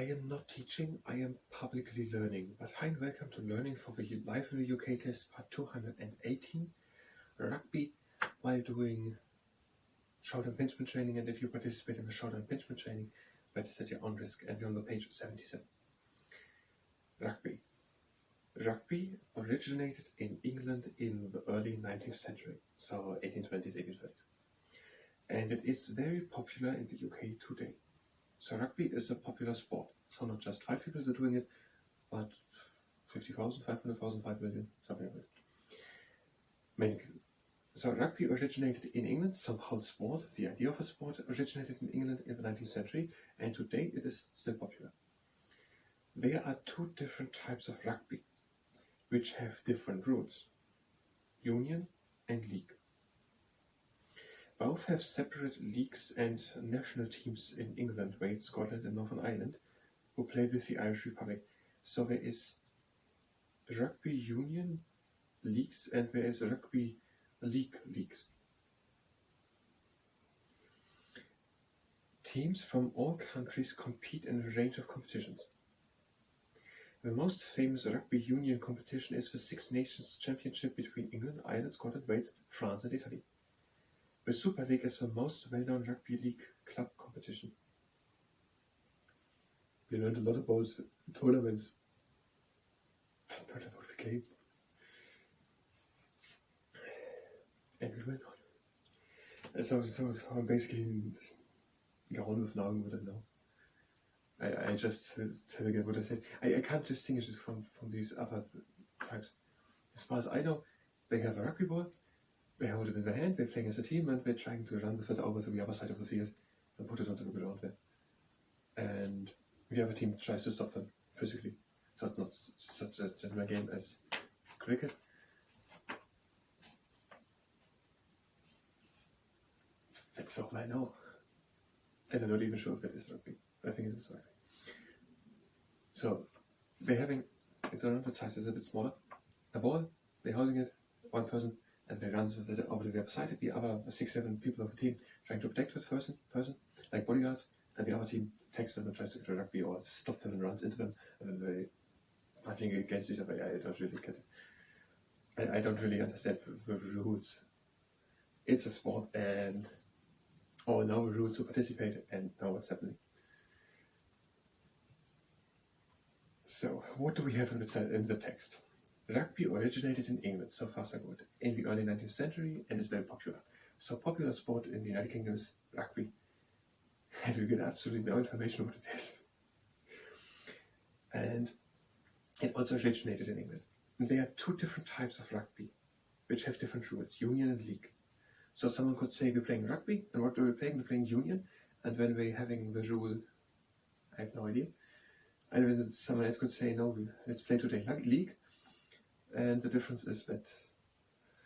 I am not teaching, I am publicly learning. But hi and welcome to Learning for the Live in the UK test part 218, rugby, while doing shoulder impingement training. And if you participate in the shoulder impingement training, that is at your own risk. And we're on the page 77. Rugby. Rugby originated in England in the early 19th century, so 1820s, 1830s. And it is very popular in the UK today. So rugby is a popular sport. So not just 5 people are doing it, but 50,000, 500,000, 5 million, something like that. Many people. So rugby originated in England, somehow sport, the idea of a sport originated in England in the 19th century, and today it is still popular. There are two different types of rugby, which have different rules: union and league. Both have separate leagues and national teams in England, Wales, Scotland and Northern Ireland, who play with the Irish Republic. So there is rugby union leagues and there is rugby leagues. Teams from all countries compete in a range of competitions. The most famous rugby union competition is the Six Nations Championship between England, Ireland, Scotland, Wales, France and Italy. The Super League is the most well-known rugby league club competition. We learned a lot about tournaments, but not about the game. And we went on. So I'm basically gone with now with it now. I just said again what I said. I can't distinguish it from these other types. As far as I know, they have a rugby ball. They hold it in their hand, they're playing as a team, and they're trying to run with it over to the other side of the field and put it onto the ground there. And the other team tries to stop them physically. So it's not such a general game as cricket. That's all I know. And I'm not even sure if that is rugby. I think it is rugby. So they're having, it's around that size, it's a bit smaller. A ball, they're holding it, one person, and they run with it over to the other side. The other 6-7 people of the team trying to protect this person, like bodyguards, and the other team takes them and tries to get a rugby or stop them and runs into them, and then they punching against each other. I don't really get it. I don't really understand the rules. It's a sport, and all know the rules to participate and know what's happening. So, what do we have in the text? Rugby originated in England, so far so good, in the early 19th century and is very popular. So popular sport in the United Kingdom is rugby. And we get absolutely no information what it is. And it also originated in England. And there are two different types of rugby, which have different rules, union and league. So someone could say we're playing rugby, and what are we playing? We're playing union, and when we're having the rule, I have no idea. And then someone else could say, no, let's play today league. And the difference is that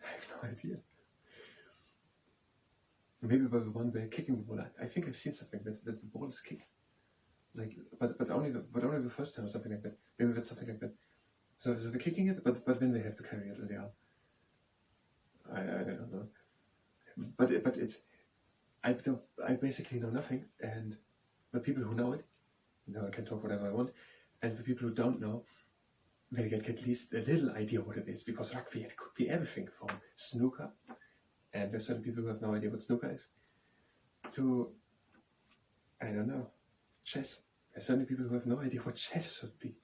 I have no idea. Maybe by the one way kicking the ball. I think I've seen something that the ball is kicked, like, but only the first time or something like that. Maybe that's something like that. So they're kicking it, but then they have to carry it in the arm. I don't know. But it's I basically know nothing, and the people who know it, I can talk whatever I want, and the people who don't know, they get at least a little idea what it is, because rugby, it could be everything from snooker, and there's certain people who have no idea what snooker is, to, I don't know, chess. There's certain people who have no idea what chess should be.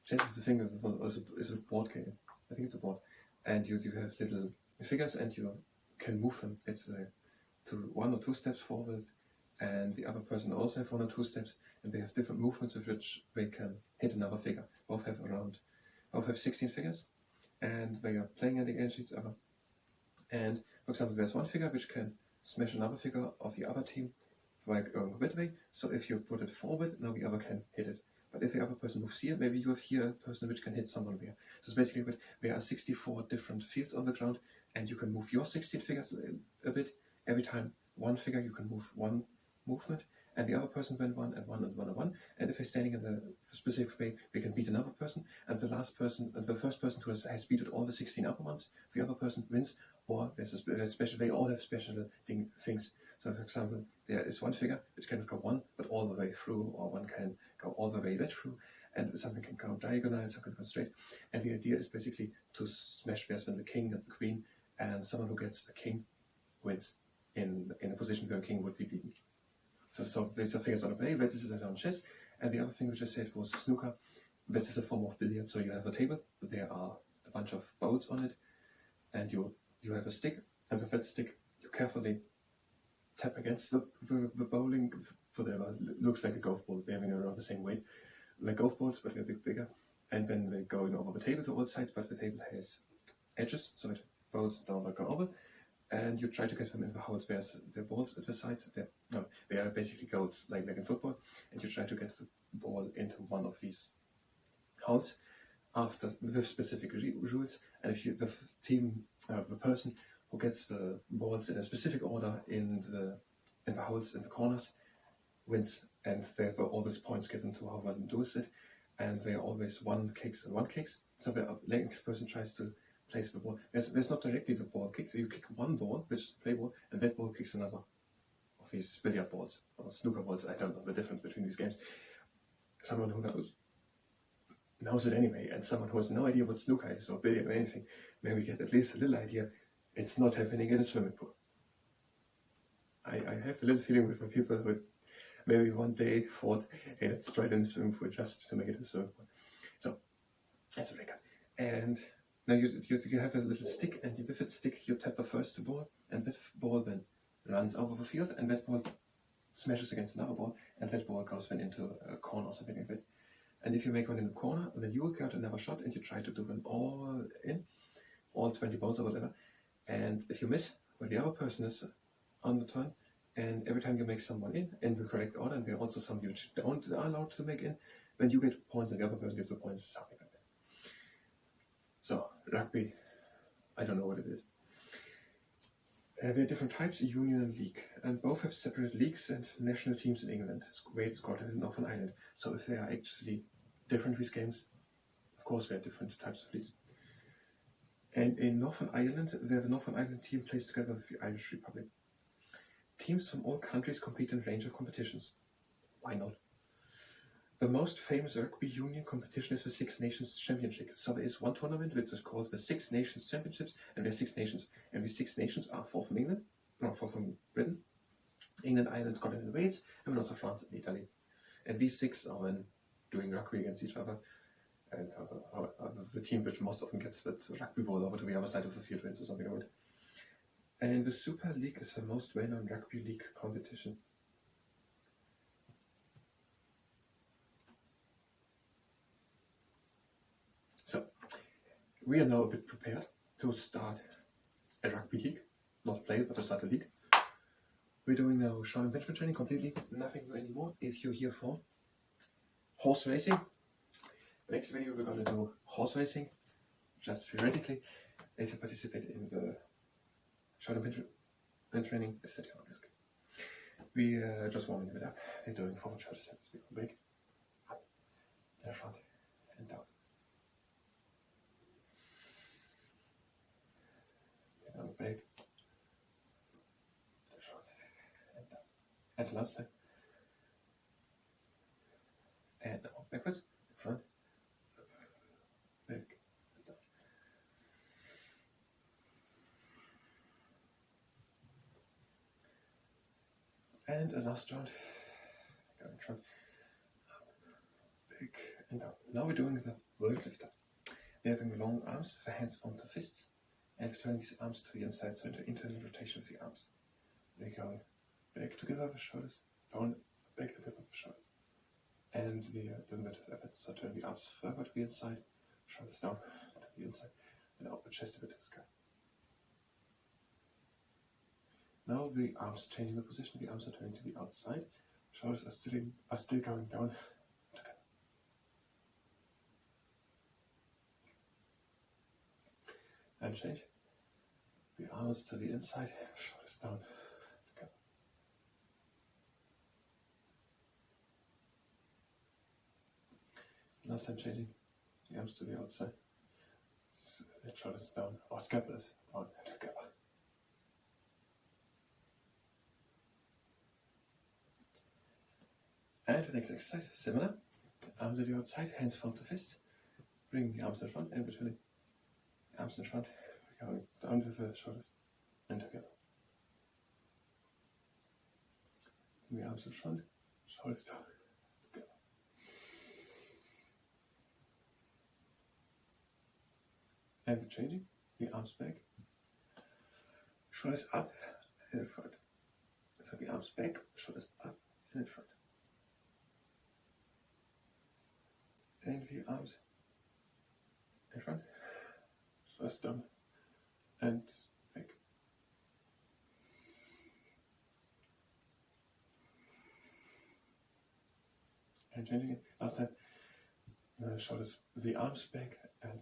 Chess is the thing, is a board game. I think it's a board. And you have little figures and you can move them. It's to 1 or 2 steps forward, and the other person also have 1 or 2 steps, and they have different movements with which they can hit another figure. Both have 16 figures, and they are playing against each other. And for example, there's one figure which can smash another figure of the other team by going that way. So if you put it forward, now the other can hit it. But if the other person moves here, maybe you have here a person which can hit someone there. So it's basically that there are 64 different fields on the ground, and you can move your 16 figures a bit. Every time one figure, you can move one movement, and the other person went 1 and 1 and 1 and 1. And if they're standing in a specific way, they can beat another person, and the first person who has beaten all the 16 other ones, the other person wins, or there's special. They all have special things. So, for example, there is one figure which cannot go one, but all the way through, or one can go all the way right through, and something can go diagonal, something can go straight. And the idea is basically to smash pairs with the king and the queen, and someone who gets a king wins in a position where a king would be beaten. So these are figures on the play. That is on chess. And the other thing which I said was snooker. That is a form of billiard. So you have a table. There are a bunch of balls on it, and you have a stick. And with that stick, you carefully tap against the bowling. Whatever looks like a golf ball. They're having around the same weight, like golf balls, but they're a bit bigger. And then they're going over the table to all sides. But the table has edges, so it bowls down like an oval. And you try to get them in the holes. There's the balls at the sides. They are basically goals, like in football. And you try to get the ball into one of these holes with specific rules. And if you, the team, the person who gets the balls in a specific order in the holes in the corners wins. And there are always points given to how one does it. And they are always one kicks and one kicks. So the next person tries to place the ball. There's not directly the ball kick. So you kick one ball, which is the play ball, and that ball kicks another of these billiard balls or snooker balls. I don't know the difference between these games. Someone who knows it anyway, and someone who has no idea what snooker is or billiard or anything, maybe get at least a little idea. It's not happening in a swimming pool. I have a little feeling with the people who maybe one day thought, hey, let's try it in the swimming pool just to make it a swimming pool. So that's a record. And now you have a little stick, and with that stick you tap the first ball, and that ball then runs over the field, and that ball smashes against another ball, and that ball goes then into a corner or something like that. And if you make one in the corner, then you will get another shot, and you try to do them all in, all 20 balls or whatever. And if you miss, well, the other person is on the turn, and every time you make someone in the correct order, and there are also some you don't are allowed to make in, then you get points, and the other person gets the points, something like that. So, rugby, I don't know what it is. There are different types, union and league, and both have separate leagues and national teams in England, Wales, Scotland and Northern Ireland. So if they are actually different, these games, of course there are different types of leagues. And in Northern Ireland, the Northern Ireland team plays together with the Irish Republic. Teams from all countries compete in a range of competitions. Why not? The most famous rugby union competition is the Six Nations Championship. So there is one tournament which is called the Six Nations Championships, and there are 6 nations. And the 6 nations are 4 from England, 4 from Britain, England, Ireland, Scotland, and Wales, and also France and Italy. And these 6 are then doing rugby against each other. And the team which most often gets that rugby ball over to the other side of the field wins or something like that. And the Super League is the most well-known rugby league competition. So, we are now a bit prepared to start a rugby league, not play, but to start a league. We're doing now short impingement training completely, nothing new anymore. If you're here for horse racing, the next video we're going to do horse racing, just theoretically. If you participate in the short impingement training, it's at your own risk. We just warming it up. We're doing forward shoulder steps. We go back, up, and front, and down. And back, and front, and down. And the last time. And now backwards, front, back, and down. And a last round. Going front, up, back, and down. Now we're doing the world lifter. We're having long arms with the hands onto fists, and we're turning these arms to the inside, so into internal rotation of the arms. We're going back together with the shoulders, down, back together with the shoulders. And we are doing that with effort, so turn the arms further to the inside, shoulders down to the inside, and out the chest a bit to the sky. Now the arms changing the position, the arms are turning to the outside, shoulders are still going down together. And change. The arms to the inside, shoulders down together. Last time changing, the arms to the outside, shoulders down, or scapulas down together. And the next exercise, similar. Arms at your side, hands front to fists. Bring the arms in front and between the arms in front. Going down with the shoulders and together. Bring the arms in front, shoulders down, together. And we're changing. The arms back, shoulders up and in front. So the arms back, shoulders up and in front. And the arms in front, shoulders down and back. And changing it. Last time, shoulders, the arms back and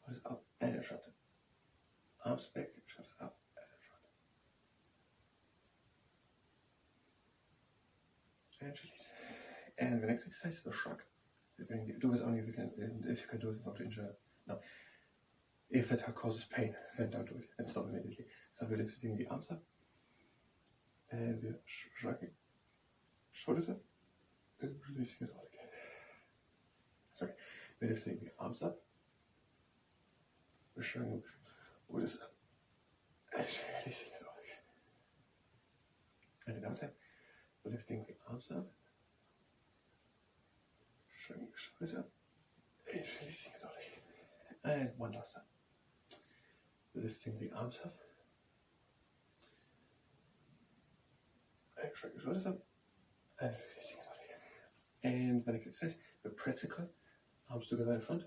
shoulders up and in front. Arms back, shoulders up and in front. And release. And the next exercise is a shrug. Do this only if you can do it without injury. No. If it causes pain, then don't do it and stop immediately. So we're lifting the arms up and we're shrugging. Shoulders up and releasing it all again. Sorry. We're lifting the arms up. We're shrugging. Shoulders up and releasing it all again. And another time, we're lifting the arms up. Shrugging the shoulders up and releasing it all again. And one last time. Lifting the arms up. And shrugging the shoulders up and releasing it all again. And the next exercise, the pretzel curl. Arms together in front.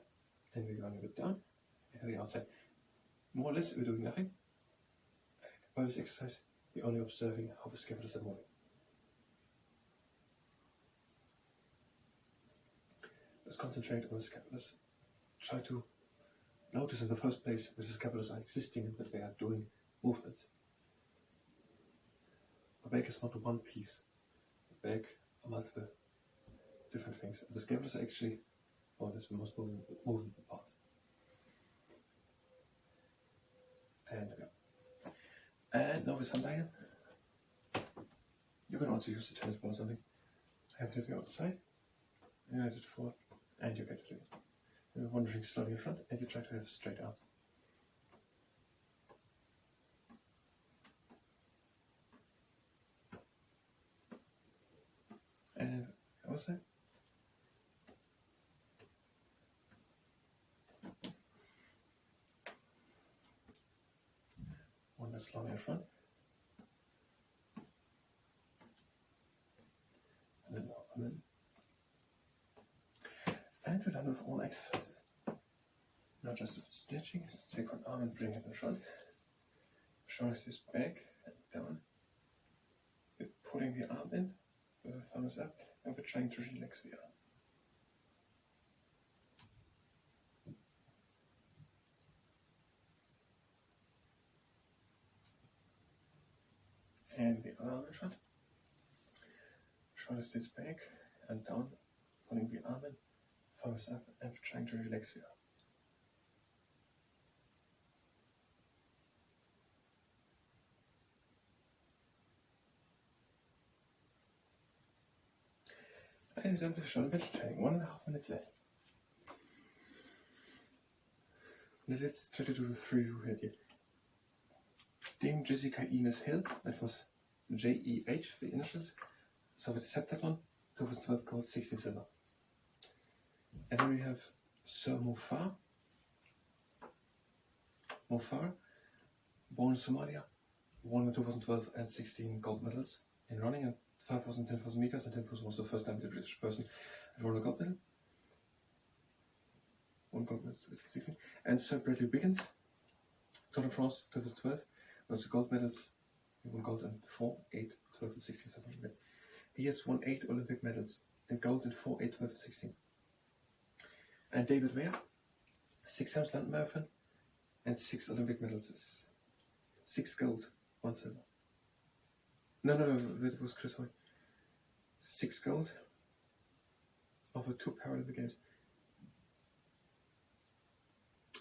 And we're going a bit down and to the outside. More or less, we're doing nothing. By this exercise, we're only observing how the scapulars are moving. Let's concentrate on the scapulars. Try to notice in the first place that the scapulars are existing and that they are doing movements. The back is not one piece. The back are multiple different things. The scapulars are actually more or less the most moving part. And yeah. And now with some diagram. You can also use the tennis ball or something. I have it on the side. United forward. And you get to do it. You're wandering slowly in front and you try to have a straight arm. And also wander slowly in front. And then open in. And we're done with all exercises. Now just with stretching, take one arm and bring it in front. Shoulders is back and down. We're pulling the arm in, with the thumb is up, and we're trying to relax the arm. And the other arm in front. Shoulders stays back and down, pulling the arm in. Thumbs up and trying to relax the arm. And then with shoulder bench training, 1.5 minutes left. Let's try to do the free row here. Dame Jessica Ines Hill, that was JEH, the initials. So with the heptathlon, 2012 gold, 16 silver. And then we have Sir Mofar, born in Somalia, won in 2012 and 16 gold medals in running at 5,000, 10,000 meters, and 10,000 was the first time the British person had won a gold medal. One gold medal, 2016. And Sir Bradley Wiggins, Tour de France 2012, was the gold medals. He won gold in 4, 8, 12, and 16, something like that. He has won 8 Olympic medals and gold in 4, 8, 12, and 16. And David Ware, 6 times London Marathon and 6 Olympic medals. 6 gold, 1 silver. No, it was Chris Hoy. 6 gold over 2 Paralympic Games.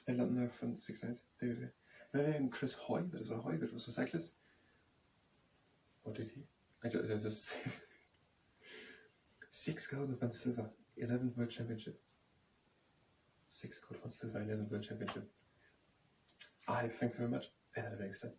And London Marathon 6 times. David Ware. No, and Chris Hoy, that is a Hoy, that was a cyclist. What did he? I just said. 6 gold, 1 silver, 11 World Championship. 6 gold, 1 silver, 11 World Championship. Thank you very much, and have a nice day.